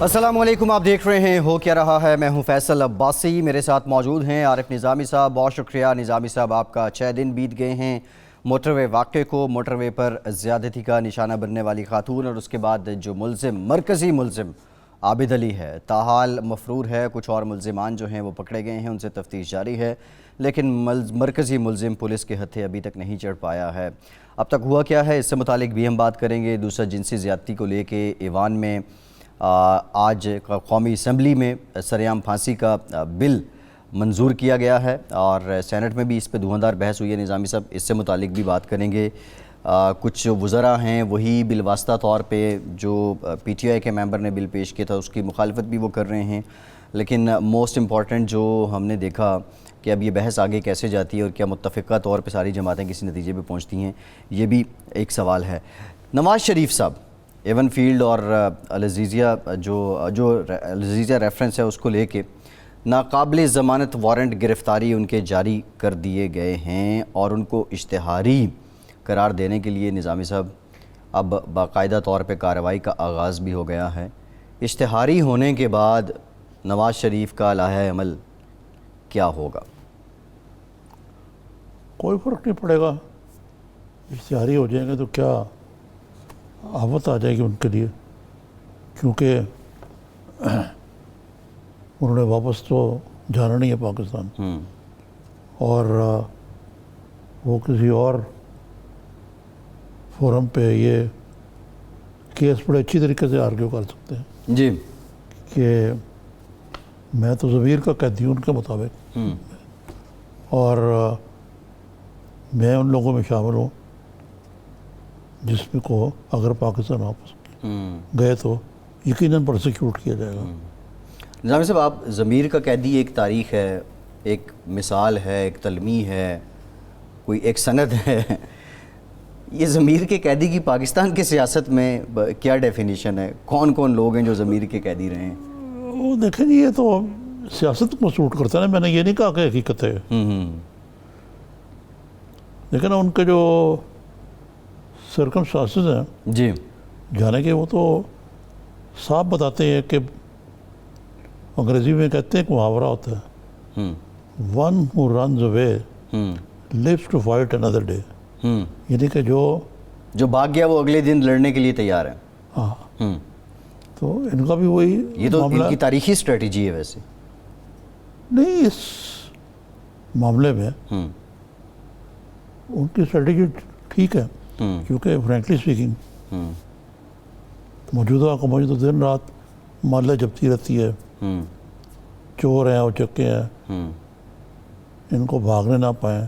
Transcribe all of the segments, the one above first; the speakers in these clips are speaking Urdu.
السلام علیکم، آپ دیکھ رہے ہیں ہو کیا رہا ہے۔ میں ہوں فیصل عباسی، میرے ساتھ موجود ہیں عارف نظامی صاحب۔ بہت شکریہ نظامی صاحب، آپ کا 6 دن بیت گئے ہیں موٹر وے واقعے کو، موٹر وے پر زیادتی کا نشانہ بننے والی خاتون اور اس کے بعد جو مرکزی ملزم عابد علی ہے تاحال مفرور ہے۔ کچھ اور ملزمان جو ہیں وہ پکڑے گئے ہیں، ان سے تفتیش جاری ہے، لیکن مرکزی ملزم پولیس کے ہتھے ابھی تک نہیں چڑھ پایا ہے۔ اب تک ہوا کیا ہے اس سے متعلق بھی ہم بات کریں گے۔ دوسرا، جنسی زیادتی کو لے کے ایوان میں آج قومی اسمبلی میں سرعام پھانسی کا بل منظور کیا گیا ہے اور سینٹ میں بھی اس پہ دھواں دھار بحث ہوئی ہے۔ نظامی صاحب اس سے متعلق بھی بات کریں گے۔ کچھ وزراء ہیں وہی بالواسطہ طور پہ جو پی ٹی آئی کے ممبر نے بل پیش کیا تھا اس کی مخالفت بھی وہ کر رہے ہیں، لیکن موسٹ امپورٹنٹ جو ہم نے دیکھا کہ اب یہ بحث آگے کیسے جاتی ہے اور کیا متفقہ طور پہ ساری جماعتیں کسی نتیجے پہ پہنچتی ہیں، یہ بھی ایک سوال ہے۔ نواز شریف صاحب ایون فیلڈ اور العزیزیہ جو العزیزیہ ریفرنس ہے اس کو لے کے ناقابل ضمانت وارنٹ گرفتاری ان کے جاری کر دیے گئے ہیں اور ان کو اشتہاری قرار دینے کے لیے نظامی صاحب اب باقاعدہ طور پہ کارروائی کا آغاز بھی ہو گیا ہے۔ اشتہاری ہونے کے بعد نواز شریف کا لائحہ عمل کیا ہوگا؟ کوئی فرق نہیں پڑے گا، اشتہاری ہو جائیں گے تو کیا آفت آ جائے گی ان کے لیے، کیونکہ انہوں نے واپس تو جانا نہیں ہے پاکستان، اور وہ کسی اور فورم پہ یہ کیس بڑے اچھی طریقے سے آرگیو کر سکتے ہیں جی کہ میں تو ضمیر کا قیدی ہوں ان کے مطابق، اور میں ان لوگوں میں شامل ہوں جس میں کو اگر پاکستان واپس گئے تو یقیناً پرسیکیوٹ کیا جائے گا۔ نظامی صاحب، آپ ضمیر کا قیدی ایک تاریخ ہے، ایک مثال ہے، ایک تلمیح ہے، کوئی ایک سند ہے، یہ ضمیر کے قیدی کی پاکستان کے سیاست میں کیا ڈیفینیشن ہے؟ کون کون لوگ ہیں جو ضمیر کے قیدی رہے ہیں؟ وہ دیکھیں جی، یہ تو سیاست کو سوٹ کرتا ہے نا، میں نے یہ نہیں کہا کہ حقیقت ہے، لیکن ان کے جو سرکمسٹانسز ہیں جی جانے کے، وہ تو صاف بتاتے ہیں کہ انگریزی میں کہتے ہیں ایک محاورہ ہوتا ہے، one who runs away lives to fight another day, یعنی کہ جو بھاگ گیا وہ اگلے دن لڑنے کے لیے تیار ہے۔ ہاں، تو ان کا بھی وہی یہ تو معاملہ ان کی تاریخی اسٹریٹجی ہے ویسے نہیں، اس معاملے میں ان کی اسٹریٹجی ٹھیک ہے، کیونکہ فرینکلی اسپیکنگ موجودہ حکومت تو دن رات محلے جپتی رہتی ہے، چور ہیں اور چکے ہیں، ان کو بھاگنے نہ پائیں،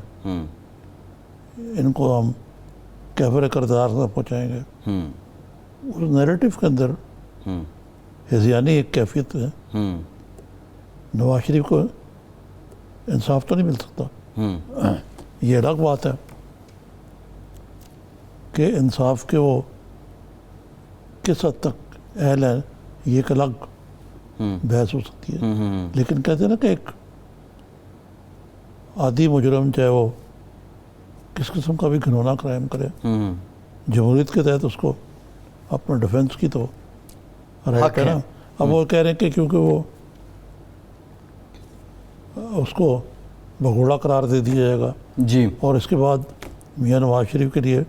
ان کو ہم کیفر کردار سے پہنچائیں گے۔ اس نیریٹو کے اندر ہذیانی ایک کیفیت ہے، نواز شریف کو انصاف تو نہیں مل سکتا، یہ الگ بات ہے کہ انصاف کے وہ کس حد تک اہل ہے، یہ ایک الگ بحث ہو سکتی ہے، لیکن کہتے ہیں نا کہ ایک عادی مجرم چاہے وہ کس قسم کا بھی گھنونا کرائم کرے، جمہوریت کے تحت اس کو اپنا ڈیفنس کی تو رائٹ ہے نا۔ اب وہ کہہ رہے ہیں کہ کیونکہ وہ اس کو بھگوڑا قرار دے دیا جائے گا، جی، اور اس کے بعد میاں نواز شریف کے لیے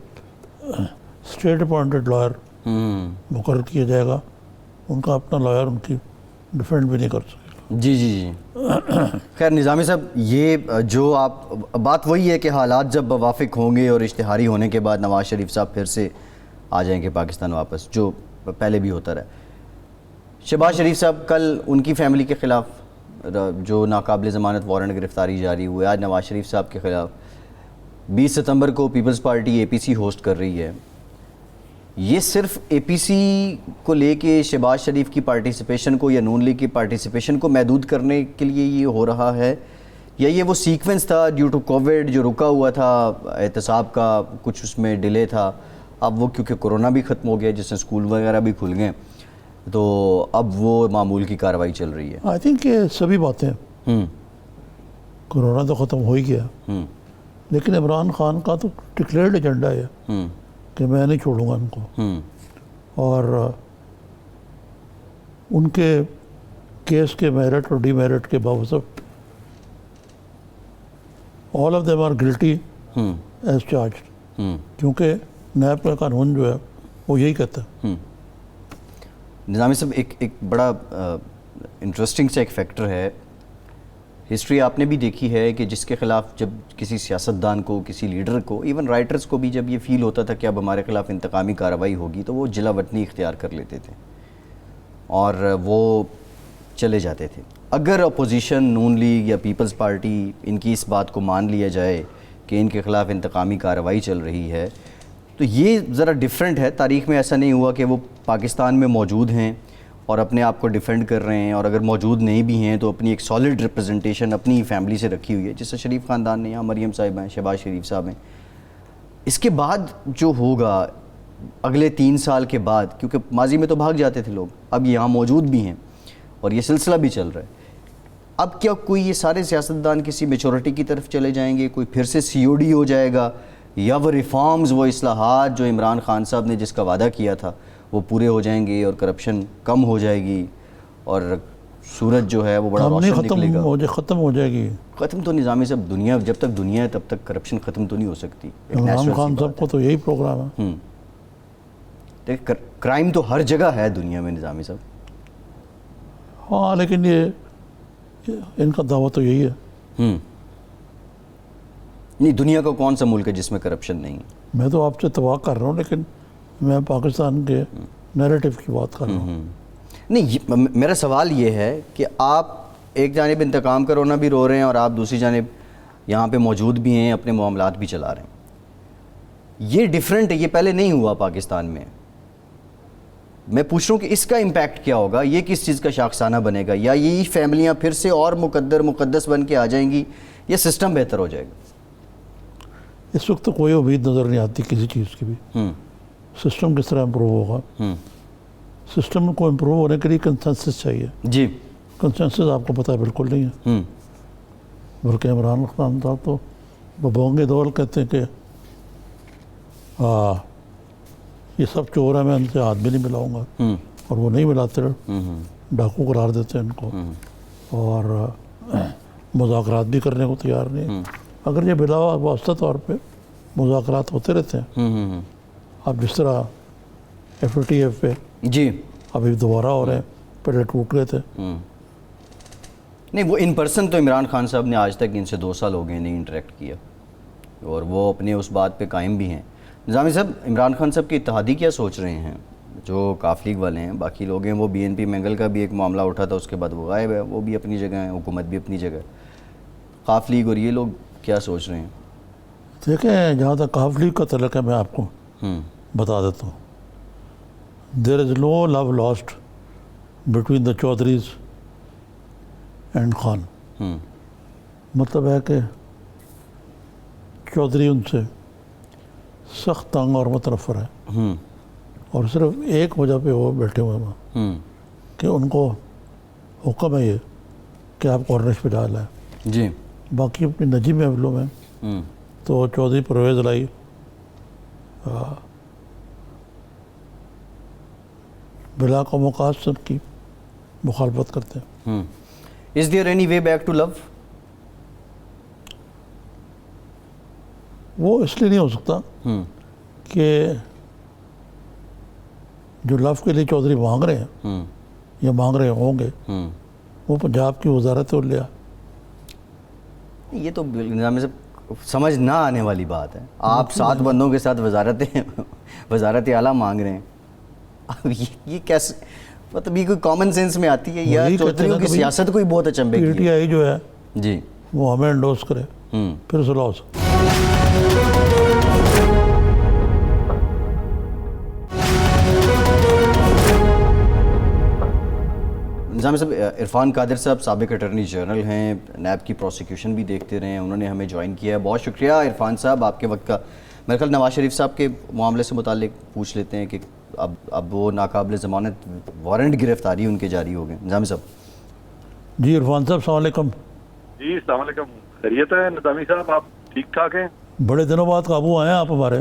اسٹیٹ اپوائنٹڈ لائر مقرر کیا جائے گا، ان کا اپنا لائر ان کی ڈیفینڈ بھی نہیں کر سکے گا۔ جی جی جی خیر نظامی صاحب، یہ جو آپ بات وہی ہے کہ حالات جب موافق ہوں گے اور اشتہاری ہونے کے بعد نواز شریف صاحب پھر سے آ جائیں گے پاکستان واپس، جو پہلے بھی ہوتا رہا۔ شہباز شریف صاحب، کل ان کی فیملی کے خلاف جو ناقابل ضمانت وارنٹ گرفتاری جاری ہوئے، آج نواز شریف صاحب کے خلاف 20 ستمبر کو پیپلز پارٹی اے پی سی ہوسٹ کر رہی ہے۔ یہ صرف اے پی سی کو لے کے شہباز شریف کی پارٹیسپیشن کو یا نون لیگ کی پارٹیسپیشن کو محدود کرنے کے لیے یہ ہو رہا ہے، یا یہ وہ سیکوینس تھا ڈیو ٹو کووڈ جو رکا ہوا تھا احتساب کا، کچھ اس میں ڈیلے تھا، اب وہ کیونکہ کرونا بھی ختم ہو گیا جس سے اسکول وغیرہ بھی کھل گئے تو اب وہ معمول کی کارروائی چل رہی ہے؟ آئی تھنک یہ سبھی باتیں، کرونا تو ختم ہو ہی گیا، لیکن عمران خان کا تو ڈکلیئرڈ ایجنڈا ہے کہ میں نہیں چھوڑوں گا ان کو، اور ان کے کیس کے میرٹ اور ڈی میرٹ کے باوجود all of them are guilty as charged, کیونکہ نیب کا قانون جو ہے وہ یہی کہتا ہے. نظامی صاحب ایک بڑا انٹرسٹنگ سے ایک فیکٹر ہے، ہسٹری آپ نے بھی دیکھی ہے کہ جس کے خلاف جب کسی سیاستدان کو، کسی لیڈر کو، ایون رائٹرز کو بھی جب یہ فیل ہوتا تھا کہ اب ہمارے خلاف انتقامی کارروائی ہوگی تو وہ جلا وطنی اختیار کر لیتے تھے اور وہ چلے جاتے تھے. اگر اپوزیشن نون لیگ یا پیپلز پارٹی ان کی اس بات کو مان لیا جائے کہ ان کے خلاف انتقامی کارروائی چل رہی ہے تو یہ ذرا ڈیفرنٹ ہے. تاریخ میں ایسا نہیں ہوا کہ وہ پاکستان میں موجود ہیں اور اپنے آپ کو ڈیفینڈ کر رہے ہیں، اور اگر موجود نہیں بھی ہیں تو اپنی ایک سالڈ ریپرزنٹیشن اپنی فیملی سے رکھی ہوئی ہے، جس سے شریف خاندان نے، یہاں مریم صاحب ہیں، شہباز شریف صاحب ہیں. اس کے بعد جو ہوگا اگلے 3 سال کے بعد، کیونکہ ماضی میں تو بھاگ جاتے تھے لوگ، اب یہاں موجود بھی ہیں اور یہ سلسلہ بھی چل رہا ہے. اب کیا کوئی یہ سارے سیاستدان کسی میچورٹی کی طرف چلے جائیں گے، کوئی پھر سے سی او ڈی ہو جائے گا، یا وہ ریفارمز، وہ اصلاحات جو عمران خان صاحب نے جس کا وعدہ کیا تھا وہ پورے ہو جائیں گے اور کرپشن کم ہو جائے گی اور سورج جو ہے وہ بڑا روشن نکلے گا؟ ختم ہو جائے گی. ختم تو نظامی صاحب، دنیا جب تک دنیا ہے تب تک کرپشن ختم تو نہیں ہو سکتی. عمران خان صاحب کو تو یہی پروگرام ہے. کرائم تو ہر جگہ ہے دنیا میں نظامی صاحب. ہاں لیکن یہ ان کا دعویٰ تو یہی ہے. نہیں، دنیا کا کون سا ملک ہے جس میں کرپشن نہیں ہے؟ میں تو آپ سے توقع کر رہا ہوں، لیکن میں پاکستان کے نیریٹو کی بات کر رہا ہوں. نہیں، میرا سوال یہ ہے کہ آپ ایک جانب انتقام کا رونا بھی رو رہے ہیں اور آپ دوسری جانب یہاں پہ موجود بھی ہیں، اپنے معاملات بھی چلا رہے ہیں. یہ ڈیفرنٹ ہے، یہ پہلے نہیں ہوا پاکستان میں. میں پوچھ رہا ہوں کہ اس کا امپیکٹ کیا ہوگا، یہ کس چیز کا شاخسانہ بنے گا، یا یہی فیملیاں پھر سے اور مقدس بن کے آ جائیں گی، یا سسٹم بہتر ہو جائے گا؟ اس وقت تو کوئی امید نظر نہیں آتی کسی چیز کی بھی. سسٹم کس طرح امپروو ہوگا؟ سسٹم کو امپروو ہونے کے لیے کنسنسس چاہیے. جی، کنسنسس آپ کو پتہ ہے بالکل نہیں ہے. بلکہ عمران خان صاحب تو ببونگے دول کہتے ہیں کہ یہ سب چور ہیں، میں ان سے ہاتھ بھی نہیں ملاؤں گا، اور وہ نہیں ملاتے، ڈاکو قرار دیتے ہیں ان کو، اور مذاکرات بھی کرنے کو تیار نہیں. اگر یہ بلا واسطہ طور پہ مذاکرات ہوتے رہتے ہیں، اب جس طرح FATF پہ جی ابھی دوبارہ ہو رہے ہیں، پہلے ٹوٹ گئے تھے. نہیں، وہ ان پرسن تو عمران خان صاحب نے آج تک ان سے 2 سال ہو گئے نہیں انٹریکٹ کیا، اور وہ اپنے اس بات پہ قائم بھی ہیں. نظامی صاحب، عمران خان صاحب کے اتحادی کیا سوچ رہے ہیں؟ جو کاف لیگ والے ہیں، باقی لوگ ہیں، وہ BNP منگل کا بھی ایک معاملہ اٹھا تھا، اس کے بعد وہ غائب ہے، وہ بھی اپنی جگہ ہیں، حکومت بھی اپنی جگہ ہے. کاف لیگ اور یہ لوگ کیا سوچ رہے ہیں؟ دیکھیں، جہاں تک کاف لیگ کا تعلق ہے، میں آپ کو بتا دیتا ہوں. There is no love lost between the Chaudharys and Khan. مطلب ہے کہ چودھری ان سے سخت تنگ اور متنفر ہے، اور صرف ایک وجہ پہ وہ بیٹھے ہوئے ہیں کہ ان کو حکم ہے یہ کہ آپ کارنش پہ ڈال ہے. جی، باقی اپنی نجی محفلوں میں تو چودھری پرویز الہی بلا قوم و قاصد کی مخالفت کرتے ہیں. Is there any way back to love? وہ اس لیے نہیں ہو سکتا کہ جو لو کے لیے چودھری مانگ رہے ہیں یا مانگ رہے ہوں گے، وہ پنجاب کی وزارت علیہ. یہ تو نظام سے سمجھ نہ آنے والی بات ہے. آپ 7 بندوں کے ساتھ وزارت اعلیٰ مانگ رہے ہیں. اب یہ کیسے، مطلب یہ کوئی کامن سینس میں آتی ہے یا چودھریوں کی سیاست کوئی بہت اچنبے کی ہے؟ PTI جو ہے جی وہ ہمیں انڈورس کرے، پھر صلاح ہو سکتی. نظام صاحب، عرفان قادر صاحب سابق اٹارنی جنرل ہیں، نیب کی پروسیکیوشن بھی دیکھتے رہے ہیں، انہوں نے ہمیں جوائن کیا ہے. بہت شکریہ عرفان صاحب آپ کے وقت کا. میرے خیال نواز شریف صاحب کے معاملے سے متعلق پوچھ لیتے ہیں کہ اب وہ ناقابل ضمانت وارنٹ گرفتاری ان کے جاری ہو گئے. نظامی صاحب. جی عرفان صاحب السلام علیکم. جی السلام علیکم. خیریت ہے نظامی صاحب؟ آپ ٹھیک ٹھاک ہیں؟ بڑے دنوں بعد قابو آئے ہیں آپ ہمارے.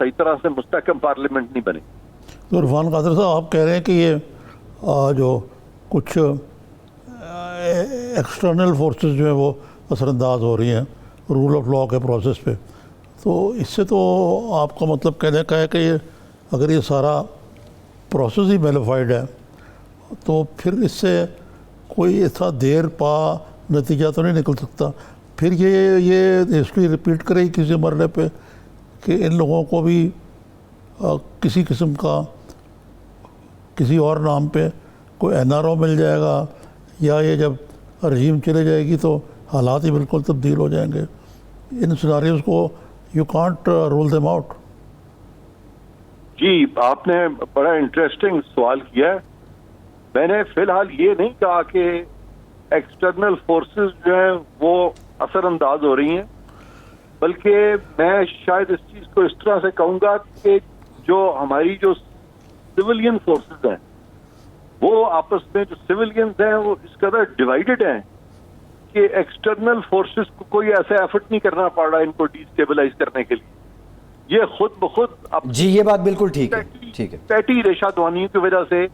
صحیح طرح سے مستحکم پارلیمنٹ نہیں بنی. تو عرفان قادر صاحب آپ کہہ رہے ہیں کہ یہ جو کچھ ایکسٹرنل فورسز جو ہیں وہ اثر انداز ہو رہی ہیں رول آف لاء کے پروسیس پہ، تو اس سے تو آپ کا مطلب کہنے کا ہے کہ یہ اگر یہ سارا پروسیس ہی میلیفائڈ ہے تو پھر اس سے کوئی ایسا دیر پا نتیجہ تو نہیں نکل سکتا. پھر یہ ہسٹری ریپیٹ کرے گی کسی مرحلے پہ کہ ان لوگوں کو بھی کسی قسم کا کسی اور نام پہ کوئی NRO مل جائے گا، یا یہ جب رژیم چلے جائے گی تو حالات ہی بالکل تبدیل ہو جائیں گے. ان سیناریوز کو you can't rule them out. جی آپ نے بڑا انٹرسٹنگ سوال کیا ہے. میں نے فی الحال یہ نہیں کہا کہ ایکسٹرنل فورسز جو ہیں وہ اثر انداز ہو رہی ہیں، بلکہ میں شاید اس چیز کو اس طرح سے کہوں گا کہ جو ہماری جو سویلین فورسز ہیں وہ آپس میں جو سویلینز ہیں وہ اس قدر ڈیوائیڈڈ ہیں کہ ایکسٹرنل فورسز کو کوئی ایسا ایفرٹ نہیں کرنا پڑ رہا ان کو ڈی اسٹیبلائز کرنے کے لیے. یہ خود بخود جی یہ بات بالکل ٹھیک ہے، ٹھیک ہے. پیٹی ریشہ دوانیوں کی وجہ سے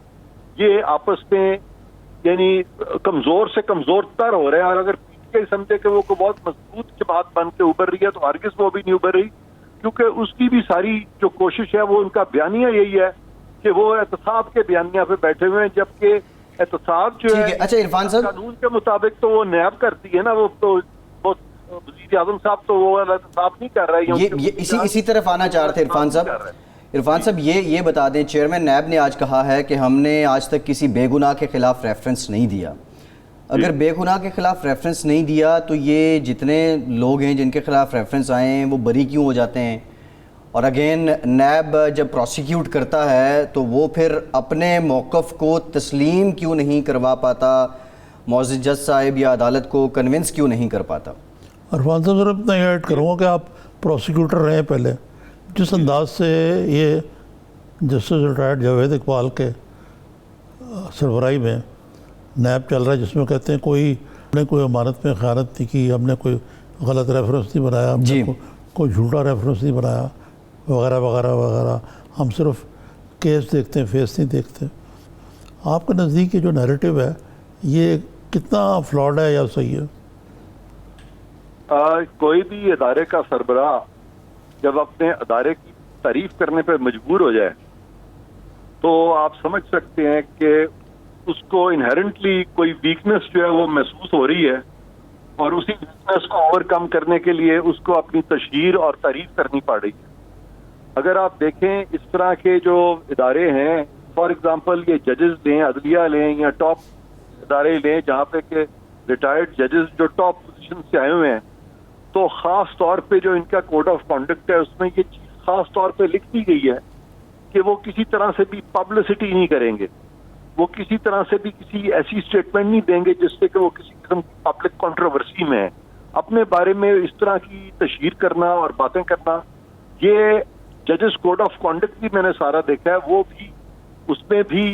یہ آپس میں یعنی کمزور سے کمزور تر ہو رہے ہیں، اور اگر PTI سمجھے کہ وہ کوئی بہت مضبوط جماعت بن کے ابھر رہی ہے تو ہرگز وہ بھی نہیں ابھر رہی، کیونکہ اس کی بھی ساری جو کوشش ہے وہ ان کا بیانیہ یہی ہے کہ وہ احتساب کے بیانیہ پہ بیٹھے ہوئے ہیں، جبکہ احتساب جو ہے اچھا عرفان صاحب، قانون کے مطابق تو وہ نیب کرتی ہے نا، وہ تو وزیر اعظم صاحب تو وہ احتساب نہیں کر رہے ہیں. یہ اسی طرف آنا چاہ رہے تھے عرفان صاحب. عرفان صاحب یہ بتا دیں، چیئرمین نیب نے آج کہا ہے کہ ہم نے آج تک کسی بے گناہ کے خلاف ریفرنس نہیں دیا. اگر بے گناہ کے خلاف ریفرنس نہیں دیا تو یہ جتنے لوگ ہیں جن کے خلاف ریفرنس آئے ہیں وہ بری کیوں ہو جاتے ہیں؟ اور اگین نیب جب پروسیکیوٹ کرتا ہے تو وہ پھر اپنے موقف کو تسلیم کیوں نہیں کروا پاتا، معزز جج صاحب یا عدالت کو کنونس کیوں نہیں کر پاتا؟ عرفان صاحب ذرا اتنا ایڈ کروں گا کہ آپ پروسیکیوٹر رہے پہلے، جس انداز سے یہ جسٹس ریٹائرڈ جاوید اقبال کے سربراہی میں نیب چل رہا ہے، جس میں کہتے ہیں ہم نے کوئی امانت میں خیانت نہیں کی، ہم نے کوئی غلط ریفرنس نہیں بنایا، ہم نے کوئی جھوٹا ریفرنس نہیں بنایا وغیرہ وغیرہ وغیرہ، ہم صرف کیس دیکھتے ہیں، فیس نہیں دیکھتے. آپ کے نزدیک یہ جو نیریٹو ہے یہ کتنا فلاڈ ہے یا صحیح ہے؟ کوئی بھی ادارے کا سربراہ جب اپنے ادارے کی تعریف کرنے پہ مجبور ہو جائے تو آپ سمجھ سکتے ہیں کہ اس کو انہیرنٹلی کوئی ویکنس جو ہے وہ محسوس ہو رہی ہے، اور اسی ویکنس کو اوور کم کرنے کے لیے اس کو اپنی تشہیر اور تعریف کرنی پڑ رہی ہے. اگر آپ دیکھیں اس طرح کے جو ادارے ہیں، فار ایگزامپل یہ ججز لیں، عدلیہ لیں، یا ٹاپ ادارے لیں جہاں پہ کہ ریٹائرڈ ججز جو ٹاپ پوزیشن سے آئے ہوئے ہیں، تو خاص طور پہ جو ان کا کوڈ آف کانڈکٹ ہے اس میں یہ چیز خاص طور پہ لکھ دی گئی ہے کہ وہ کسی طرح سے بھی پبلسٹی نہیں کریں گے، وہ کسی طرح سے بھی کسی ایسی اسٹیٹمنٹ نہیں دیں گے جس سے کہ وہ کسی قسم کی پبلک کنٹروورسی میں ہے. اپنے بارے میں اس طرح کی تشہیر کرنا اور باتیں کرنا، یہ ججز کوڈ آف کانڈکٹ بھی میں نے سارا دیکھا ہے، وہ بھی اس میں بھی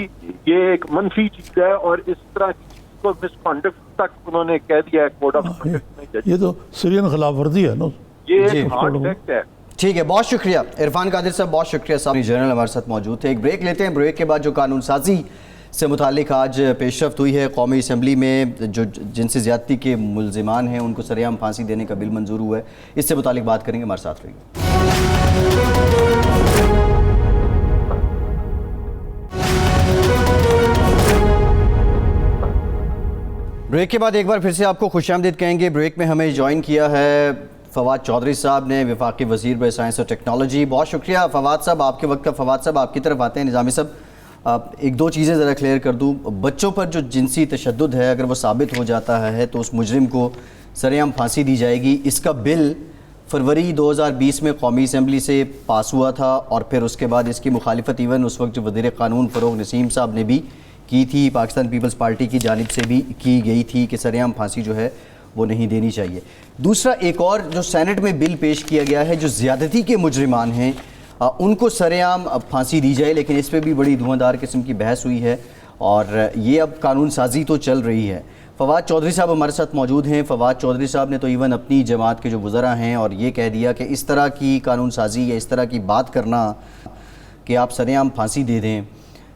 یہ ایک منفی چیز ہے، اور اس طرح کی چیز کو مس کانڈکٹ تک انہوں نے کہہ دیا ہے کوڈ آف کانڈکٹ میں. یہ تو سیرین خلاف ورزی ہے نا، یہ ہارڈ فیکٹ ہے. ٹھیک ہے، بہت شکریہ عرفان قادر صاحب، بہت شکریہ صاحب. جنرل ہمارے ساتھ موجود تھے. ایک بریک لیتے ہیں، بریک کے بعد جو قانون سازی سے متعلق آج پیش رفت ہوئی ہے قومی اسمبلی میں، جو جن سے زیادتی کے ملزمان ہیں ان کو سرعام پھانسی دینے کا بل منظور ہوا ہے، اس سے متعلق بات کریں گے. ہمارے ساتھ رہیے. بریک کے بعد ایک بار پھر سے آپ کو خوش آمدید کہیں گے. بریک میں ہمیں جوائن کیا ہے فواد چودھری صاحب نے، وفاقی وزیر برائے سائنس اور ٹیکنالوجی. بہت شکریہ فواد صاحب، آپ کے وقت کا. فواد صاحب آپ کی طرف آتے ہیں. نظامی صاحب ایک دو چیزیں ذرا کلیئر کر دوں. بچوں پر جو جنسی تشدد ہے اگر وہ ثابت ہو جاتا ہے تو اس مجرم کو سرعام پھانسی دی جائے گی. اس کا بل فروری 2020 میں قومی اسمبلی سے پاس ہوا تھا، اور پھر اس کے بعد اس کی مخالفت ایون اس وقت جو وزیر قانون فروغ نسیم صاحب نے بھی کی تھی، پاکستان پیپلز پارٹی کی جانب سے بھی کی گئی تھی کہ سرعام پھانسی جو ہے وہ نہیں دینی چاہیے. دوسرا ایک اور جو سینٹ میں بل پیش کیا گیا ہے، جو زیادتی کے مجرمان ہیں ان کو سرعام پھانسی دی جائے، لیکن اس پہ بھی بڑی دھواں دار قسم کی بحث ہوئی ہے اور یہ اب قانون سازی تو چل رہی ہے. فواد چودھری صاحب ہمارے ساتھ موجود ہیں. فواد چودھری صاحب نے تو ایون اپنی جماعت کے جو وزراء ہیں اور یہ کہہ دیا کہ اس طرح کی قانون سازی یا اس طرح کی بات کرنا کہ آپ سر عام پھانسی دے دیں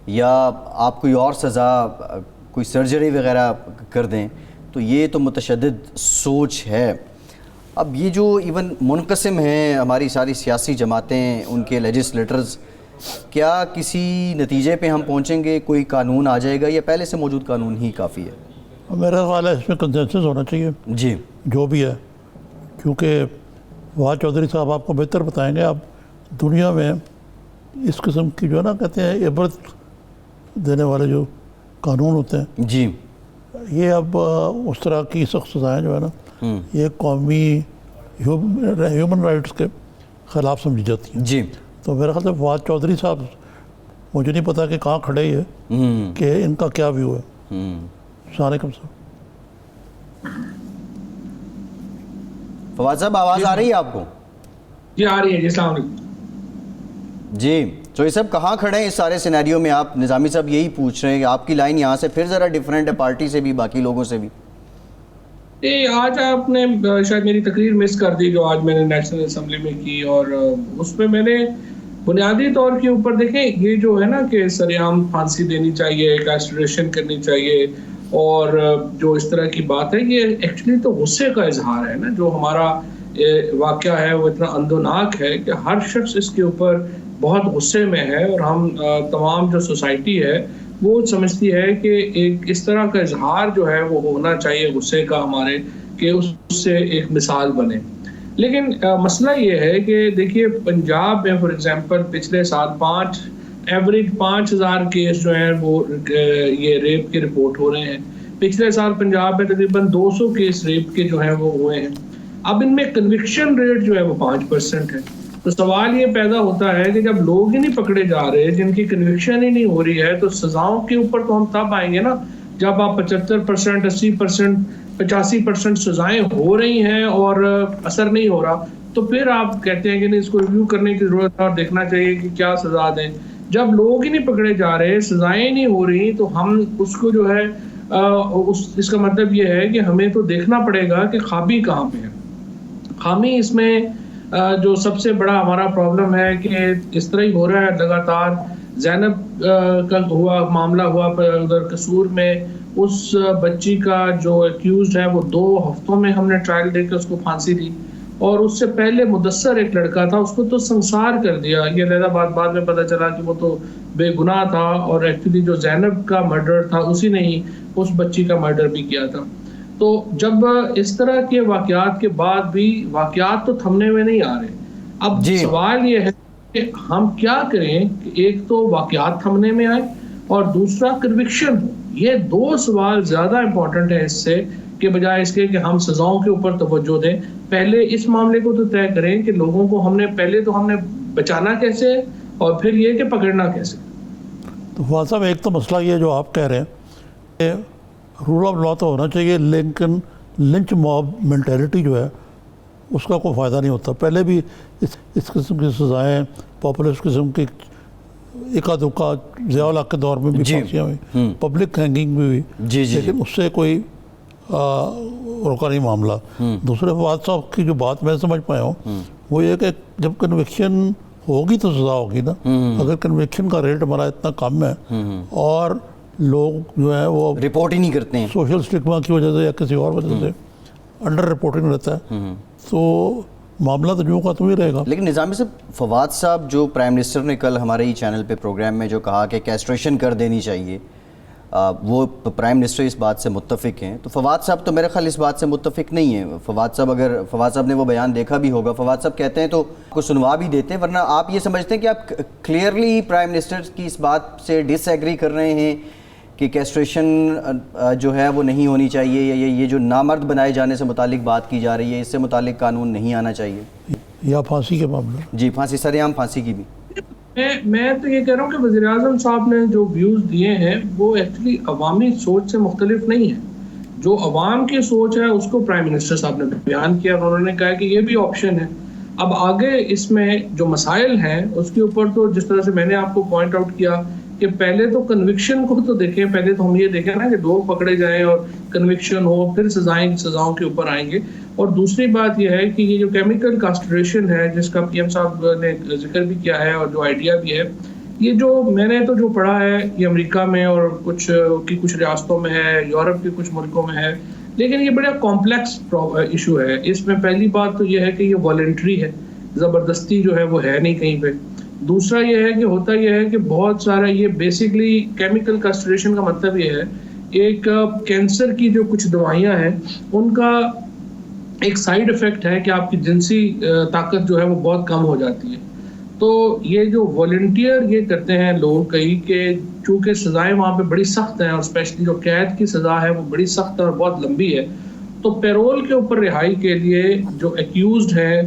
یا آپ کوئی اور سزا کوئی سرجری وغیرہ کر دیں تو یہ تو متشدد سوچ ہے. اب یہ جو ایون منقسم ہیں ہماری ساری سیاسی جماعتیں, ان کے لیجسلیٹرز, کیا کسی نتیجے پہ ہم پہنچیں گے, کوئی قانون آ جائے گا یا پہلے سے موجود قانون ہی کافی ہے؟ میرا خیال ہے اس میں کنسنسس ہونا چاہیے جی جو بھی ہے, کیونکہ فواد چودھری صاحب آپ کو بہتر بتائیں گے. اب دنیا میں اس قسم کی جو ہے نا کہتے ہیں عبرت دینے والے جو قانون ہوتے ہیں جی, یہ اب اس طرح کی سخت سزائیں جو ہے نا یہ قومی ہیومن رائٹس کے خلاف سمجھی جاتی ہیں. جی تو میرا خیال ہے فواد چودھری صاحب, مجھے نہیں پتا کہ کہاں کھڑے ہیں کہ ان کا کیا ویو ہے. السلام علیکم صاحب. فواد صاحب آواز آ رہی ہے آپ کو؟ جی آ رہی ہے. جی السلام علیکم. جی تو یہ سب کہاں کھڑے ہیں اس سارے سینیریو میں؟ آپ نظامی صاحب یہی پوچھ رہے ہیں کہ آپ کی لائن یہاں سے پھر ذرا ڈیفرنٹ ہے پارٹی سے بھی, باقی لوگوں سے بھی. آج آپ نے شاید میری تقریر مس کر دی جو آج میں نے نیشنل اسمبلی میں کی, اور اس میں نے بنیادی طور کے اوپر دیکھیں یہ جو ہے نا کہ سر عام پھانسی دینی چاہیے, کیسٹریشن کرنی چاہیے, اور جو اس طرح کی بات ہے یہ ایکچولی تو غصے کا اظہار ہے نا. جو ہمارا واقعہ ہے وہ اتنا اندوناک ہے کہ ہر شخص اس کے اوپر بہت غصے میں ہے, اور ہم تمام جو سوسائٹی ہے وہ سمجھتی ہے کہ ایک اس طرح کا اظہار جو ہے وہ ہونا چاہیے غصے کا ہمارے, کہ اس سے ایک مثال بنے. لیکن مسئلہ یہ ہے کہ دیکھیے پنجاب میں فار ایگزامپل پچھلے سال ایوریج 5000 کیس جو ہیں وہ یہ ریپ کے رپورٹ ہو رہے ہیں. پچھلے سال پنجاب میں تقریباً 200 کیس ریپ کے جو ہیں وہ ہوئے ہیں. اب ان میں کنوکشن ریٹ جو ہے وہ 5% ہے. تو سوال یہ پیدا ہوتا ہے کہ جب لوگ ہی نہیں پکڑے جا رہے, جن کی کنوکشن ہی نہیں ہو رہی ہے, تو سزاؤں کے اوپر تو ہم تب آئیں گے نا جب آپ 75%, 80%, 85% سزائیں ہو رہی ہیں اور اثر نہیں ہو رہا. تو پھر آپ کہتے ہیں کہ نہیں اس کو ریویو کرنے کی ضرورت ہے اور دیکھنا چاہیے کہ کیا سزا دیں. جب لوگ ہی نہیں پکڑے جا رہے, سزائیں نہیں ہو رہی, تو ہم اس کو جو ہے اس کا مطلب یہ ہے کہ ہمیں تو دیکھنا پڑے گا کہ خامی کہاں پہ ہے. خامی اس میں جو سب سے بڑا ہمارا پرابلم ہے کہ اس طرح ہی ہو رہا ہے لگاتار. زینب کا معاملہ ہوا ادھر قصور میں, اس بچی کا جو ایکیوزڈ ہے وہ 2 ہفتوں میں ہم نے ٹرائل دے کے اس کو پھانسی دی, اور اس سے پہلے مدثر ایک لڑکا تھا اس کو تو سنسار کر دیا. یہ علیحدہ بعد میں پتہ چلا کہ وہ تو بے گناہ تھا, اور ایکچولی جو زینب کا مرڈر تھا اسی نے ہی اس بچی کا مرڈر بھی کیا تھا. تو جب اس طرح کے واقعات کے بعد بھی واقعات تو تھمنے میں نہیں آ رہے. اب سوال یہ ہے کہ ہم کیا کریں کہ ایک تو واقعات تھمنے میں آئے اور دوسرا کنوکشن ہو. یہ 2 سوال زیادہ امپورٹنٹ ہیں اس سے کہ بجائے اس کے کہ ہم سزاؤں کے اوپر توجہ دیں. پہلے اس معاملے کو تو طے کریں کہ لوگوں کو ہم نے بچانا کیسے اور پھر یہ کہ پکڑنا کیسے. تو فواد صاحب ایک تو مسئلہ یہ جو آپ کہہ رہے ہیں کہ رول آف لا تو ہونا چاہیے, لیکن لنچ موب مینٹیلٹی جو ہے اس کا کوئی فائدہ نہیں ہوتا. پہلے بھی اس قسم کی سزائیں پاپولسٹ قسم کی اکا دکا ضیاء الحق کے دور میں بھی پھانسیاں ہوئی, پبلک ہینگنگ بھی ہوئی, لیکن اس سے کوئی روکا نہیں معاملہ. دوسرے فواد صاحب کی جو بات میں سمجھ پایا ہوں وہ یہ کہ جب کنوکشن ہوگی تو سزا ہوگی نا. اگر کنوکشن کا ریٹ ہمارا اتنا کم ہے اور لوگ جو ہیں وہ رپورٹ ہی نہیں کرتے ہیں, سوشل سٹگما کی وجہ سے یا کسی اور وجہ سے انڈر رپورٹنگ رہتا ہے, تو معاملہ تو جو کا تو ہی رہے گا. لیکن نظامی صاحب فواد صاحب جو پرائم منسٹر نے کل ہمارے ہی چینل پہ پروگرام میں جو کہا کہ کیسٹریشن کر دینی چاہیے, وہ پرائم منسٹر اس بات سے متفق ہیں, تو فواد صاحب تو میرے خیال اس بات سے متفق نہیں ہیں. فواد صاحب نے وہ بیان دیکھا بھی ہوگا, فواد صاحب کہتے ہیں تو کو سنوا بھی دیتے ہیں, ورنہ آپ یہ سمجھتے ہیں کہ آپ کلیئرلی پرائم منسٹر کی اس بات سے ڈس ایگری کر رہے ہیں کہ کیسٹریشن جو ہے وہ نہیں ہونی چاہیے, یا یہ جو نامرد بنائے جانے سے متعلق بات کی جا رہی ہے اس سے متعلق قانون نہیں آنا چاہیے, یا پھانسی کے معاملے؟ جی پھانسی, سر عام پھانسی کی بھی. میں تو یہ کہہ رہا ہوں کہ وزیر اعظم صاحب نے جو ویوز دیے ہیں وہ ایکچولی عوامی سوچ سے مختلف نہیں ہے. جو عوام کی سوچ ہے اس کو پرائم منسٹر صاحب نے بیان کیا, اور انہوں نے کہا کہ یہ بھی آپشن ہے. اب آگے اس میں جو مسائل ہیں اس کے اوپر تو جس طرح سے میں نے آپ کو پوائنٹ آؤٹ کیا کہ پہلے تو کنوکشن کو تو دیکھیں, پہلے تو ہم یہ دیکھیں نا کہ لوگ پکڑے جائیں اور کنوکشن ہو, پھر سزاؤں کے اوپر آئیں گے. اور دوسری بات یہ ہے کہ یہ جو کیمیکل کاسٹریشن ہے جس کا پی ایم صاحب نے ذکر بھی کیا ہے اور جو آئیڈیا بھی ہے, یہ جو میں نے تو جو پڑھا ہے یہ امریکہ میں اور کچھ ریاستوں میں ہے, یورپ کے کچھ ملکوں میں ہے, لیکن یہ بڑا کمپلیکس ایشو ہے. اس میں پہلی بات تو یہ ہے کہ یہ والنٹری ہے, زبردستی جو ہے وہ ہے نہیں کہیں پہ. دوسرا یہ ہے کہ ہوتا یہ ہے کہ بہت سارا یہ بیسکلی کیمیکل کاسٹریشن کا مطلب یہ ہے ایک کینسر کی جو کچھ دوائیاں ہیں ان کا ایک سائیڈ افیکٹ ہے کہ آپ کی جنسی طاقت جو ہے وہ بہت کم ہو جاتی ہے. تو یہ جو والنٹیئر یہ کرتے ہیں لوگ کئی کہ چونکہ سزائیں وہاں پہ بڑی سخت ہیں اور اسپیشلی جو قید کی سزا ہے وہ بڑی سخت اور بہت لمبی ہے, تو پیرول کے اوپر رہائی کے لیے جو ایکیوزڈ ہیں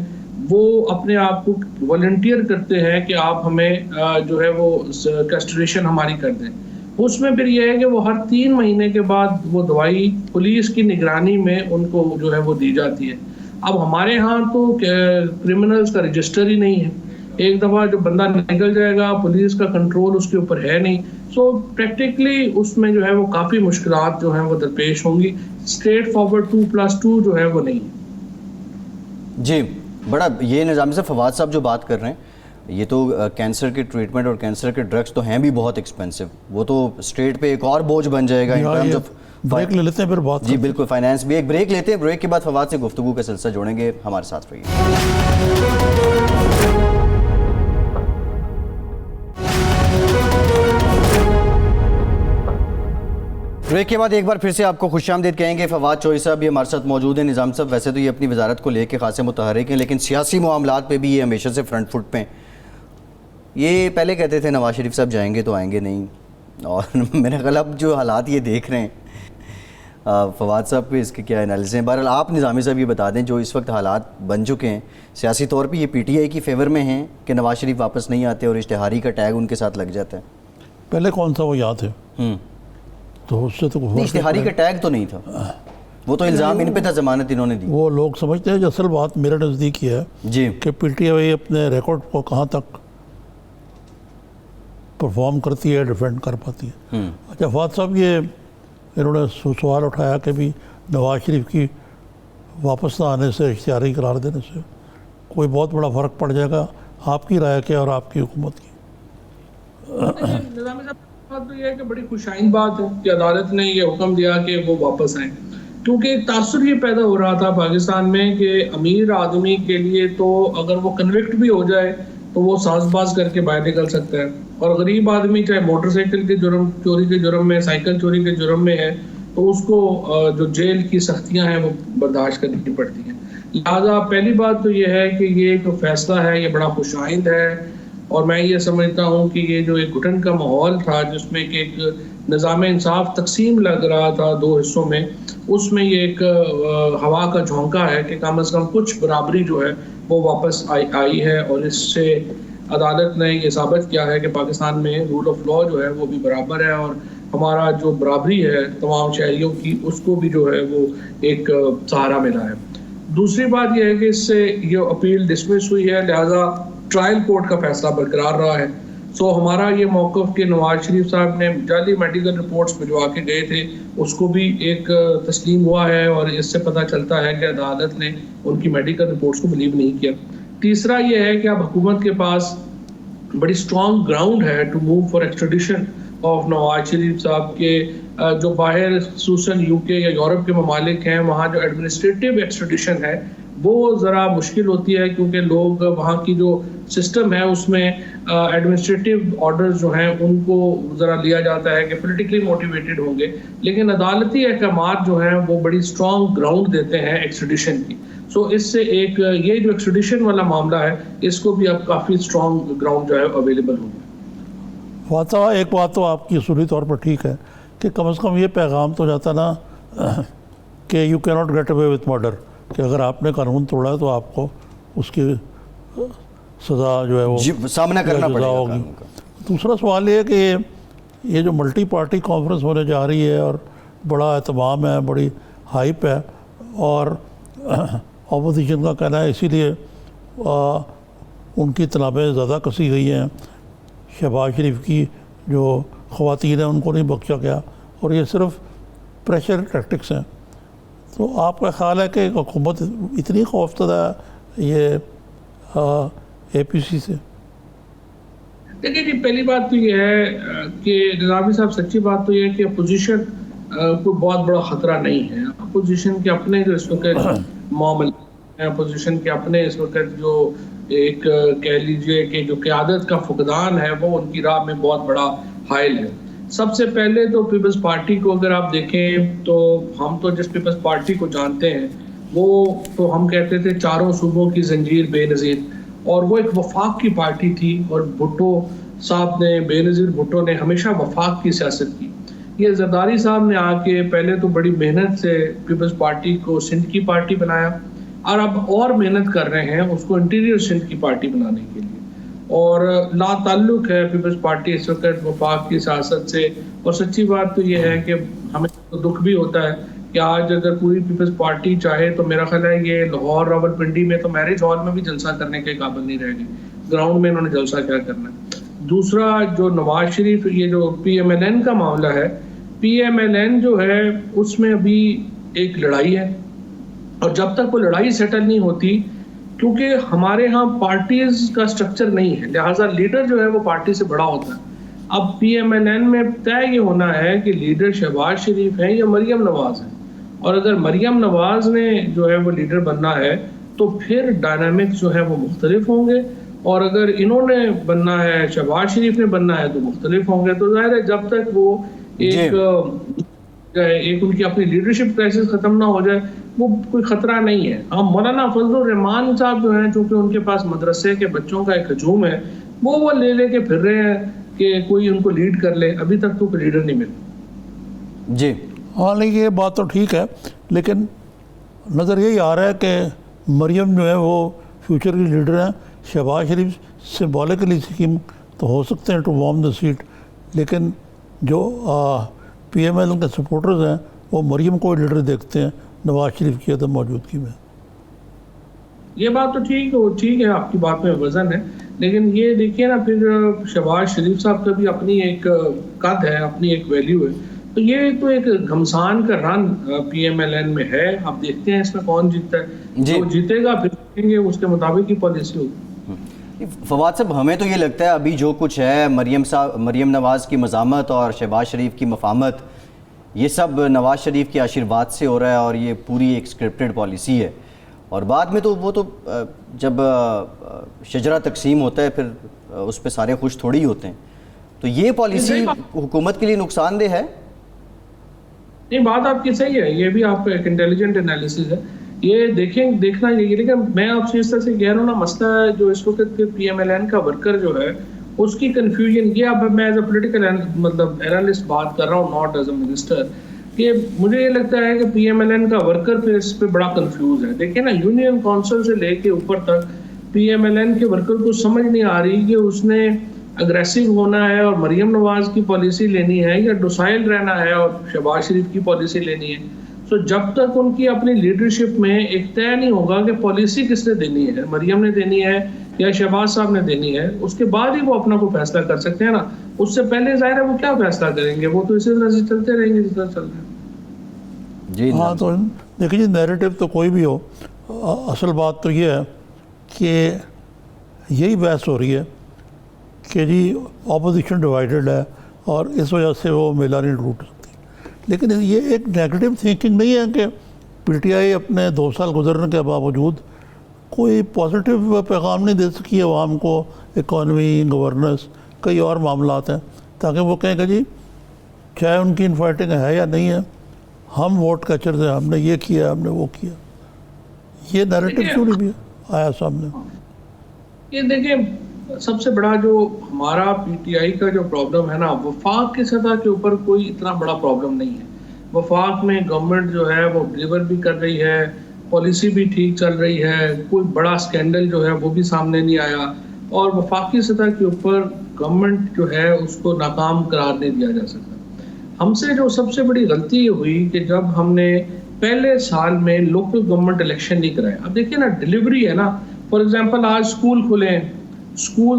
وہ اپنے آپ کو والنٹیئر کرتے ہیں کہ آپ ہمیں جو ہے وہ کیسٹریشن ہماری کر دیں. اس میں پھر یہ ہے کہ وہ ہر 3 مہینے کے بعد وہ دوائی پولیس کی نگرانی میں ان کو جو ہے وہ دی جاتی ہے. اب ہمارے ہاں تو کرمنلز کا رجسٹر ہی نہیں ہے, ایک دفعہ جو بندہ نکل جائے گا پولیس کا کنٹرول اس کے اوپر ہے نہیں, سو پریکٹیکلی اس میں جو ہے وہ کافی مشکلات جو ہیں وہ درپیش ہوں گی. اسٹریٹ فارورڈ 2+2 جو ہے وہ نہیں. جی بڑا یہ نظامی صاحب, فواد صاحب جو بات کر رہے ہیں یہ تو کینسر کے ٹریٹمنٹ اور کینسر کے ڈرگس تو ہیں بھی بہت ایکسپینسو, وہ تو اسٹیٹ پہ ایک اور بوجھ بن جائے گا ان ٹرمز آف. بریک لے لیتے ہیں پھر بات. جی بالکل, فائنانس بھی. ایک بریک لیتے ہیں, بریک کے بعد فواد سے گفتگو کا سلسلہ جوڑیں گے, ہمارے ساتھ رہیے. بریک کے بعد ایک بار پھر سے آپ کو خوش آمدید کہیں گے. فواد چوہی صاحب بھی ہمارے ساتھ موجود ہیں. نظام صاحب ویسے تو یہ اپنی وزارت کو لے کے خاصے متحرک ہیں, لیکن سیاسی معاملات پہ بھی یہ ہمیشہ سے فرنٹ فٹ پہ ہیں. یہ پہلے کہتے تھے نواز شریف صاحب جائیں گے تو آئیں گے نہیں, اور میرے خیال اب جو حالات یہ دیکھ رہے ہیں, فواد صاحب پہ اس کے کیا انالیسس ہیں؟ بہرحال آپ نظامی صاحب یہ بتا دیں جو اس وقت حالات بن چکے ہیں سیاسی طور پہ, یہ پی ٹی آئی کی فیور میں ہیں کہ نواز شریف واپس نہیں آتے اور اشتہاری کا ٹیگ ان کے ساتھ لگ جاتا ہے. پہلے کون سا وہ یاد ہے تو اس سے تو اشتہاری کا ٹیگ تو نہیں تھا, وہ تو الزام ان پہ تھا, ضمانت انہوں نے دی. وہ لوگ سمجھتے ہیں جو اصل بات میرے نزدیک یہ ہے جی کہ پی ٹی آئی اپنے ریکارڈ کو کہاں تک پرفارم کرتی ہے, ڈیفینڈ کر پاتی ہے. اچھا فواد صاحب یہ انہوں نے سوال اٹھایا کہ بھی نواز شریف کی واپس نہ آنے سے, اشتہاری قرار دینے سے کوئی بہت بڑا فرق پڑ جائے گا. آپ کی رائے کیا اور آپ کی حکومت کی؟ نظامی صاحب بات تو یہ ہے کہ بڑی خوشائن بات ہے کہ عدالت نے یہ حکم دیا کہ وہ واپس آئیں, کیونکہ ایک تاثر یہ پیدا ہو رہا تھا پاکستان میں کہ امیر آدمی کے لیے تو اگر وہ کنوکٹ بھی ہو جائے تو وہ ساز باز کر کے باہر نکل سکتا ہے, اور غریب آدمی چاہے موٹر سائیکل کے جرم چوری کے جرم میں, سائیکل چوری کے جرم میں ہے تو اس کو جو جیل کی سختیاں ہیں وہ برداشت کرنی پڑتی ہیں. لہٰذا پہلی بات تو یہ ہے کہ یہ جو فیصلہ ہے یہ بڑا خوش آئند ہے, اور میں یہ سمجھتا ہوں کہ یہ جو ایک گھٹن کا ماحول تھا جس میں کہ ایک نظام انصاف تقسیم لگ رہا تھا 2 حصوں میں, اس میں یہ ایک ہوا کا جھونکا ہے کہ کم از کم کچھ برابری جو ہے وہ واپس آئی ہے, اور اس سے عدالت نے یہ ثابت کیا ہے کہ پاکستان میں رول آف لا جو ہے وہ بھی برابر ہے, اور ہمارا جو برابری ہے تمام شہریوں کی اس کو بھی جو ہے وہ ایک سہارا ملا ہے. دوسری بات یہ ہے کہ اس سے یہ اپیل ڈسمس ہوئی ہے, لہٰذا ٹرائل کورٹ کا فیصلہ برقرار رہا ہے. سو ہمارا یہ موقف کہ نواز شریف صاحب نے جعلی میڈیکل رپورٹس بھجوا کے گئے تھے اس کو بھی ایک تسلیم ہوا ہے, اور اس سے پتہ چلتا ہے کہ عدالت نے ان کی میڈیکل رپورٹس کو بلیو نہیں کیا. تیسرا یہ ہے کہ اب حکومت کے پاس بڑی اسٹرانگ گراؤنڈ ہے to move for extradition of Nawaz Sharif صاحب کے جو باہر خصوصاً یو کے یا یورپ کے ممالک ہیں وہاں جو ایڈمنسٹریٹو ایکسٹریڈیشن ہے وہ ذرا مشکل ہوتی ہے, کیونکہ لوگ وہاں کی جو سسٹم ہے اس میں ایڈمنسٹریٹو آرڈرز جو ہیں ان کو ذرا لیا جاتا ہے کہ پولیٹیکلی موٹیویٹڈ ہوں گے, لیکن عدالتی احکامات جو ہیں وہ بڑی اسٹرانگ گراؤنڈ دیتے ہیں ایکسٹریڈیشن کی. سو اس سے ایک یہ جو ایکسٹریڈیشن والا معاملہ ہے اس کو بھی اب کافی اسٹرانگ گراؤنڈ جو ہے اویلیبل ہوگا. فواد صاحب ایک بات تو آپ کی اصولی طور پر ٹھیک ہے کہ کم از کم یہ پیغام تو جاتا نا کہ you can not get away with murder, کہ اگر آپ نے قانون توڑا ہے تو آپ کو اس کی سزا جو ہے وہ سامنا کرنا پڑے گا ہوگی. دوسرا سوال یہ ہے کہ یہ جو ملٹی پارٹی کانفرنس ہونے جا رہی ہے اور بڑا اہتمام ہے, بڑی ہائپ ہے, اور اپوزیشن کا کہنا ہے اسی لیے ان کی تنابیں زیادہ کسی گئی ہیں. شہباز شریف کی جو خواتین ہیں ان کو نہیں بخشا گیا، اور یہ صرف پریشر ٹیکٹکس ہیں. تو آپ کا خیال ہے کہ حکومت اتنی خوفزدہ ہے یہ اے پی سی سے؟ دیکھیے جی، پہلی بات تو یہ ہے کہ نظامی صاحب سچی بات تو یہ ہے کہ اپوزیشن کوئی بہت بڑا خطرہ نہیں ہے. اپوزیشن کے اپنے جو اس وقت معاملے ہیں، اپوزیشن کے اپنے اس وقت جو ایک کہہ لیجئے کہ جو قیادت کا فقدان ہے وہ ان کی راہ میں بہت بڑا حائل ہے. سب سے پہلے تو پیپلز پارٹی کو اگر آپ دیکھیں تو ہم تو جس پیپلز پارٹی کو جانتے ہیں وہ تو ہم کہتے تھے چاروں صوبوں کی زنجیر بے نظیر، اور وہ ایک وفاق کی پارٹی تھی، اور بھٹو صاحب نے، بے نظیر بھٹو نے ہمیشہ وفاق کی سیاست کی. یہ زرداری صاحب نے آ کے پہلے تو بڑی محنت سے پیپلز پارٹی کو سندھ کی پارٹی بنایا، اور اب اور محنت کر رہے ہیں اس کو انٹیریئر سندھ کی پارٹی بنانے کے لیے. اور لا تعلق ہے پیپلز پارٹی اس وقت وفاق کی سیاست سے. اور سچی بات تو یہ ہے کہ ہمیں تو دکھ بھی ہوتا ہے کہ آج اگر پوری پیپلز پارٹی چاہے تو میرا خیال ہے یہ لاہور راولپنڈی میں تو میرج ہال میں بھی جلسہ کرنے کے قابل نہیں رہ گئی. گراؤنڈ میں انہوں نے جلسہ کیا کرنا ہے. دوسرا جو نواز شریف، یہ جو پی ایم ایل این کا معاملہ ہے، پی ایم ایل این جو ہے اس میں ابھی ایک لڑائی ہے، اور جب تک وہ لڑائی سیٹل نہیں ہوتی، کیونکہ ہمارے ہاں پارٹیز کا سٹرکچر نہیں ہے، لہٰذا لیڈر جو ہے وہ پارٹی سے بڑا ہوتا ہے. اب پی ایم ایل این میں طے یہ ہونا ہے کہ لیڈر شہباز شریف ہیں یا مریم نواز ہیں، اور اگر مریم نواز نے جو ہے وہ لیڈر بننا ہے تو پھر ڈائنامکس جو ہے وہ مختلف ہوں گے، اور اگر انہوں نے بننا ہے، شہباز شریف نے بننا ہے تو مختلف ہوں گے. تو ظاہر ہے جب تک وہ ایک ان کی اپنی لیڈرشپ کرائسس ختم نہ ہو جائے وہ کوئی خطرہ نہیں ہے. ہم مولانا فضل الرحمان صاحب جو ہیں، چونکہ ان کے پاس مدرسے کے بچوں کا ایک ہجوم ہے، وہ لے کے پھر رہے ہیں کہ کوئی ان کو لیڈ کر لے. ابھی تک تو کوئی لیڈر نہیں ملا. جی ہاں، نہیں یہ بات تو ٹھیک ہے، لیکن نظر یہی آ رہا ہے کہ مریم جو ہے وہ فیوچر کی لیڈر ہیں. شہباز شریف سمبولکلی اسکیم تو ہو سکتے ہیں ٹو وارم دا سیٹ، لیکن جو پی ایم ایل کے سپورٹرز ہیں وہ مریم کو لیڈر دیکھتے ہیں نواز شریف کی عدم موجودگی میں. یہ بات تو ٹھیک ہے، آپ کی بات میں وزن ہے، لیکن یہ دیکھیے نا پھر شہباز شریف صاحب کا بھی اپنی ایک قد ہے، اپنی ایک ویلیو ہے. تو یہ تو ایک گھمسان کا رن پی ایم ایل این میں ہے. اب دیکھتے ہیں اس میں کون جیتتا ہے. جو جیتے گا پھر دیکھیں گے اس کے مطابق ہی پالیسی ہوگی. فواد صاحب، ہمیں تو یہ لگتا ہے ابھی جو کچھ ہے، مریم نواز کی مزاحمت اور شہباز شریف کی مفاہمت، یہ سب نواز شریف کے آشرواد سے ہو رہا ہے، اور یہ پوری ایک اسکرپٹڈ پالیسی ہے. اور بعد میں تو وہ تو جب شجرہ تقسیم ہوتا ہے پھر اس پہ سارے خوش تھوڑی ہی ہوتے ہیں. تو یہ پالیسی حکومت کے لیے نقصان دہ ہے؟ نہیں، بات آپ کی صحیح ہے، یہ بھی آپ کا ایک انٹیلیجنٹ انالیسز ہے. یہ دیکھنا یہ، لیکن میں آپ سے اس طرح سے کہہ رہا ہوں نا، مسئلہ جو اس وقت کے پی ایم ایل این کا ورکر جو ہے اس کی کنفیوژن یہ، اب میں ایز اے پولیٹیکل مطلب اینالسٹ بات کر رہا ہوں، ناٹ ایز اے منسٹر، کہ مجھے یہ لگتا ہے کہ پی ایم ایل این کا ورکر پھر اس پہ بڑا کنفیوز ہے. دیکھیں نا، یونین کونسل سے لے کے اوپر تک پی ایم ایل این کے ورکر کو سمجھ نہیں آ رہی کہ اس نے اگریسو ہونا ہے اور مریم نواز کی پالیسی لینی ہے، یا ڈوسائل رہنا ہے اور شہباز شریف کی پالیسی لینی ہے. تو جب تک ان کی اپنی لیڈرشپ میں ایک طے نہیں ہوگا کہ پالیسی کس نے دینی ہے، مریم نے دینی ہے یا شہباز صاحب نے دینی ہے، اس کے بعد ہی وہ اپنا کوئی فیصلہ کر سکتے ہیں نا. اس سے پہلے ظاہر ہے وہ کیا فیصلہ کریں گے، وہ تو اسی طرح سے چلتے رہیں گے جس طرح چل رہے ہیں. جی ہاں، تو دیکھیں جی، نیریٹو تو کوئی بھی ہو، اصل بات تو یہ ہے کہ یہی بحث ہو رہی ہے کہ جی اپوزیشن ڈیوائیڈڈ ہے اور اس وجہ سے وہ میلہ نہیں ٹوٹ سکتی. لیکن یہ ایک نیگیٹو تھنکنگ نہیں ہے کہ پی ٹی آئی اپنے 2 سال گزرنے کے باوجود کوئی پازیٹیو پیغام نہیں دے سکی عوام کو. اکانومی، گورننس، کئی اور معاملات ہیں، تاکہ وہ کہیں کہ جی چاہے ان کی انفائٹنگ ہے یا نہیں ہے، ہم ووٹ کیچرز ہیں، ہم نے یہ کیا، ہم نے وہ کیا. یہ نیریٹو کیوں نہیں بھی آیا سامنے؟ یہ دیکھیں، سب سے بڑا جو ہمارا پی ٹی آئی کا جو پرابلم ہے نا، وفاق کی سطح کے اوپر کوئی اتنا بڑا پرابلم نہیں ہے. وفاق میں گورنمنٹ جو ہے وہ ڈلیور بھی کر رہی ہے، پالیسی بھی ٹھیک چل رہی ہے، کوئی بڑا سکینڈل جو ہے وہ بھی سامنے نہیں آیا، اور وفاقی سطح کے اوپر گورنمنٹ جو ہے اس کو ناکام قرار نہیں دیا جا سکتا. ہم سے جو سب سے بڑی غلطی یہ ہوئی کہ جب ہم نے پہلے سال میں لوکل گورنمنٹ الیکشن نہیں کرائے. اب دیکھیں نا، ڈلیوری ہے نا، فار ایگزامپل آج اسکول کھلے ہیں، اسکول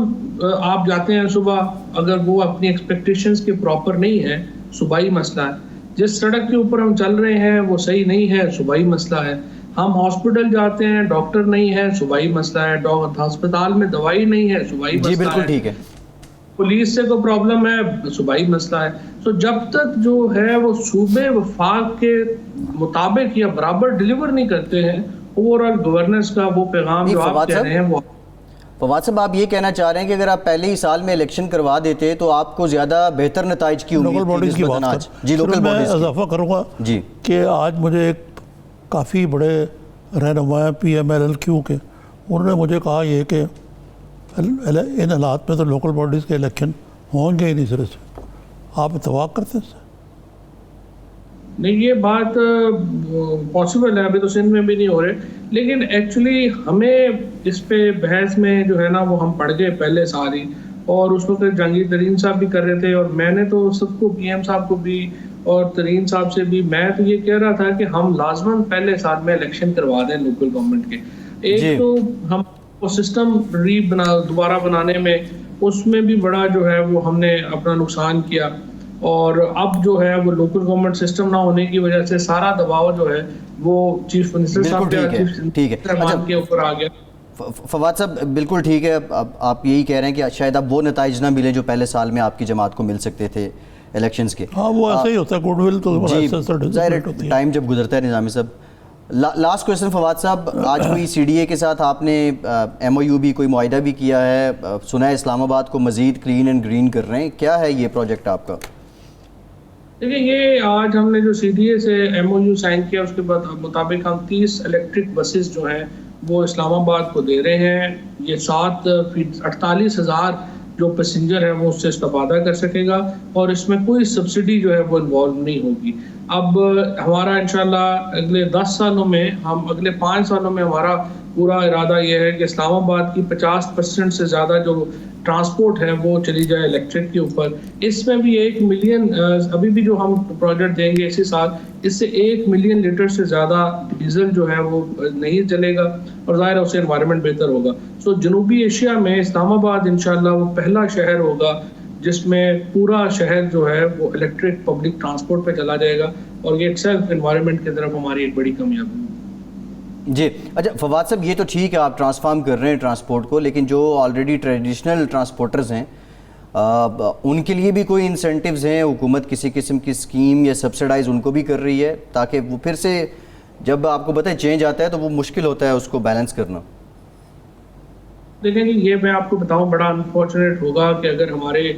آپ جاتے ہیں صبح، اگر وہ اپنی ایکسپیکٹیشنز کے پراپر نہیں ہے، صبحی مسئلہ ہے. جس سڑک کے اوپر ہم چل رہے ہیں وہ صحیح نہیں ہے، صبحی مسئلہ ہے. ہم ہاسپٹل جاتے ہیں، ڈاکٹر نہیں ہے، صبحی مسئلہ ہے. ہسپتال میں دوائی نہیں ہے، صبحی مسئلہ ہے. جی بالکل ٹھیک ہے. پولیس سے کوئی پرابلم ہے، صوبائی مسئلہ ہے. تو جب تک جو ہے وہ صوبے وفاق کے مطابق یا برابر ڈیلیور نہیں کرتے ہیں اوور آل گورننس کا وہ پیغام جو آپ کہہ رہے ہیں وہ. فواد صاحب آپ یہ کہنا چاہ رہے ہیں کہ اگر آپ پہلے ہی سال میں الیکشن کروا دیتے تو آپ کو زیادہ بہتر نتائج کی امید لوکل باڈیز کی بات آج؟ جی لوکل میں باڈیز اضافہ کروں گا جی کہ آج مجھے ایک کافی بڑے رہنما P M L L Q کے، انہوں نے مجھے کہا یہ کہ ان حالات میں تو لوکل باڈیز کے الیکشن ہوں گے ہی نہیں سرے سے. آپ اتفاق کرتے ہیں؟ نہیں، یہ بات پاسبل ہے، ابھی تو سندھ میں بھی نہیں ہو رہے. لیکن ایکچولی ہمیں اس پہ بحث میں جو ہے نا وہ ہم پڑھ گئے پہلے ساری، اور اس وقت جہانگیر ترین صاحب بھی کر رہے تھے، اور میں نے تو سب کو پی ایم صاحب کو بھی اور ترین صاحب سے بھی میں تو یہ کہہ رہا تھا کہ ہم لازماً پہلے سال میں الیکشن کروا دیں لوکل گورنمنٹ کے. ایک تو ہم سسٹم دوبارہ بنانے میں اس میں بھی بڑا جو ہے وہ ہم نے اپنا نقصان کیا، اور اب جو ہے وہ لوکل گورنمنٹ سسٹم نہ ہونے کی وجہ سے سارا دباؤ جو ہے وہ چیف منسٹر صاحب کے اوپر آ گیا. فواد صاحب بالکل ٹھیک ہے. آپ یہی کہہ رہے ہیں کہ شاید اب وہ نتائج نہ ملیں جو پہلے سال میں آپ کی جماعت کو مل سکتے تھے الیکشنز کے. ہاں وہ ایسا ہی ہوتا ہے، گڈ ول تو ظاہر ٹائم جب گزرتا ہے. نظامی صاحب لاسٹ کویسچن. فواد صاحب آج کوئی سی ڈی اے کے ساتھ آپ نے ایم او یو بھی کوئی معاہدہ بھی کیا ہے، سنا ہے اسلام آباد کو مزید کلین اینڈ گرین کر رہے ہیں، کیا ہے یہ پروجیکٹ آپ کا؟ دیکھیں یہ آج ہم نے جو سی ڈی اے سے ایم او یو سائن کیا اس کے مطابق ہم 30 الیکٹرک بسز جو ہیں وہ اسلام آباد کو دے رہے ہیں. یہ 48,000 جو پیسنجر ہیں وہ اس سے استفادہ کر سکے گا، اور اس میں کوئی سبسڈی جو ہے وہ انوالو نہیں ہوگی. اب ہمارا انشاءاللہ اگلے 10 سالوں میں اگلے 5 سالوں میں ہمارا پورا ارادہ یہ ہے کہ اسلام آباد کی 50% سے زیادہ جو ٹرانسپورٹ ہے وہ چلی جائے الیکٹرک کے اوپر. اس میں بھی 1 ملین ابھی بھی جو ہم پروجیکٹ دیں گے اسی سال، اس سے 1 ملین لیٹر سے زیادہ ڈیزل جو ہے وہ نہیں چلے گا، اور ظاہر ہے اس سے انوائرمنٹ بہتر ہوگا. سو جنوبی ایشیا میں اسلام آباد انشاءاللہ وہ پہلا شہر ہوگا جس میں پورا شہر جو ہے وہ الیکٹرک پبلک ٹرانسپورٹ پہ چلا جائے گا، اور یہ ایک سیلف انوائرمنٹ کی طرف ہماری ایک بڑی کامیابی ہے. جی اچھا فواد صاحب یہ تو ٹھیک ہے آپ ٹرانسفارم کر رہے ہیں ٹرانسپورٹ کو، لیکن جو آلریڈی ٹریڈیشنل ٹرانسپورٹرز ہیں ان کے لیے بھی کوئی انسینٹیوز ہیں؟ حکومت کسی قسم کی اسکیم یا سبسڈائز ان کو بھی کر رہی ہے تاکہ وہ پھر سے جب آپ کو پتہ ہے چینج آتا ہے تو وہ مشکل ہوتا ہے اس کو بیلنس کرنا؟ دیکھیں یہ میں آپ کو بتاؤں بڑا انفارچونیٹ ہوگا کہ اگر ہمارے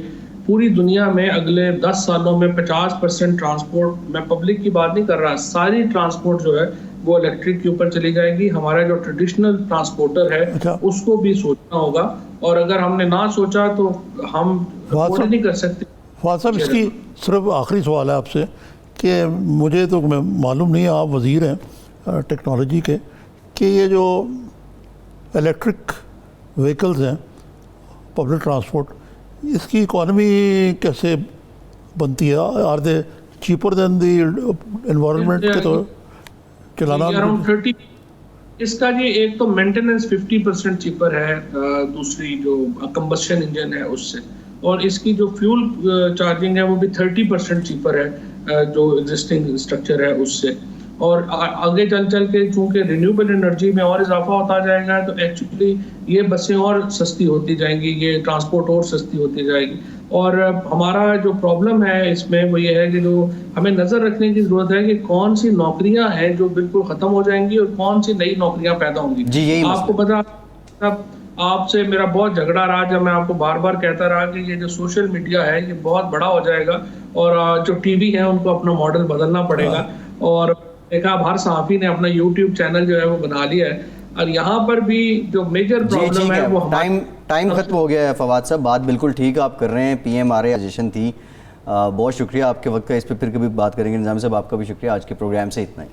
پوری دنیا میں اگلے 10 سالوں میں 50% ٹرانسپورٹ، میں پبلک کی بات نہیں کر رہا، ساری ٹرانسپورٹ جو ہے وہ الیکٹرک کے اوپر چلی جائے گی. ہمارا جو ٹریڈیشنل ٹرانسپورٹر ہے اس کو بھی سوچنا ہوگا، اور اگر ہم نے نہ سوچا تو ہم افورڈ نہیں کر سکتے. فواد صاحب اس کی صرف آخری سوال ہے آپ سے کہ مجھے تو معلوم نہیں ہے، آپ وزیر ہیں ٹیکنالوجی کے، کہ یہ جو الیکٹرک وہیکلز ہیں پبلک ٹرانسپورٹ، اس کی اکانومی کیسے بنتی ہے؟ Are they cheaper than the environment کے تو چلانا؟ اس کا جی ایک تو مینٹیننس 50% چیپر ہے، دوسری جو کمبشن انجن ہے اس سے، اور اس کی جو فیول چارجنگ ہے وہ بھی 30% چیپر ہے جو ایگزسٹنگ اسٹرکچر ہے اس سے. اور آگے چل کے چونکہ رینیوبل انرجی میں اور اضافہ ہوتا جائے گا تو ایکچولی یہ بسیں اور سستی ہوتی جائیں گی، یہ ٹرانسپورٹ اور سستی ہوتی جائے گی. اور ہمارا جو پرابلم ہے اس میں وہ یہ ہے کہ جو ہمیں نظر رکھنے کی ضرورت ہے کہ کون سی نوکریاں ہیں جو بالکل ختم ہو جائیں گی اور کون سی نئی نوکریاں پیدا ہوں گی. آپ کو پتا، آپ سے میرا بہت جھگڑا رہا جب میں آپ کو بار بار کہتا رہا کہ یہ جو سوشل میڈیا ہے یہ بہت بڑا ہو جائے گا، اور جو ٹی وی ہے ان کو اپنا ماڈل بدلنا پڑے گا. اور دیکھا اب ہر صحافی نے اپنا یوٹیوب چینل جو ہے وہ بنا لیا ہے، اور یہاں پر بھی جو میجر پرابلم ہے وہ ٹائم ختم ہو گیا ہے. فواد صاحب بات بالکل ٹھیک آپ کر رہے ہیں، P M R A session تھی، بہت شکریہ آپ کے وقت کا، اس پہ پھر کبھی بات کریں گے. نظام صاحب آپ کا بھی شکریہ. آج کے پروگرام سے اتنا ہی.